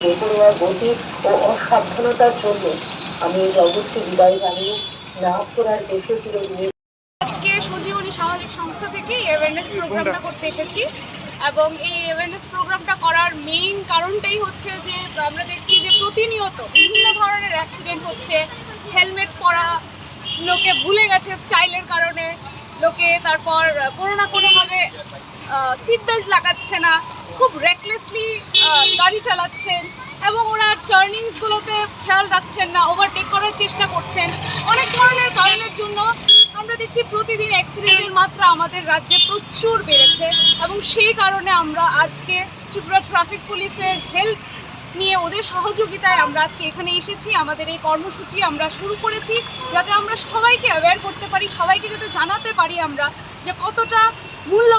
বেপরোয়া গতি ও অসাবধানতার জন্য আমি এই জগৎকে বিদায় জানিয়ে নাগপুরার দেশে ফিরে গিয়ে আজকে সঞ্জীবনী সামাজিক সংস্থা থেকে অ্যাওয়ারনেস প্রোগ্রামটা করতে এসেছি এবং এই অ্যাওয়ারনেস প্রোগ্রামটা করার মেইন কারণটাই হচ্ছে যে আমরা দেখছি যে প্রতিনিয়ত বিভিন্ন ধরনের অ্যাক্সিডেন্ট হচ্ছে। হেলমেট পরা লোকে ভুলে গেছে স্টাইলের কারণে, লোকে তারপর কোনো না কোনোভাবে সিট বেল্ট লাগাচ্ছে না, খুব রেকলেসলি গাড়ি চালাচ্ছেন এবং ওরা টার্নিংসগুলোতে খেয়াল রাখছেন না, ওভারটেক করার চেষ্টা করছেন। অনেক ধরনের কারণের জন্য আমরা দেখছি প্রতিদিন অ্যাক্সিডেন্টের মাত্রা আমাদের রাজ্যে প্রচুর বেড়েছে এবং সেই কারণে আমরা আজকে ত্রিপুরা ট্রাফিক পুলিশের হেল্প নিয়ে ওদের সহযোগিতায় আমরা আজকে এখানে এসেছি। আমাদের এই কর্মসূচি আমরা শুরু করেছি যাতে আমরা সবাইকে অ্যাওয়্যার করতে পারি, সবাইকে যাতে জানাতে পারি আমরা যে কতটা মূল্য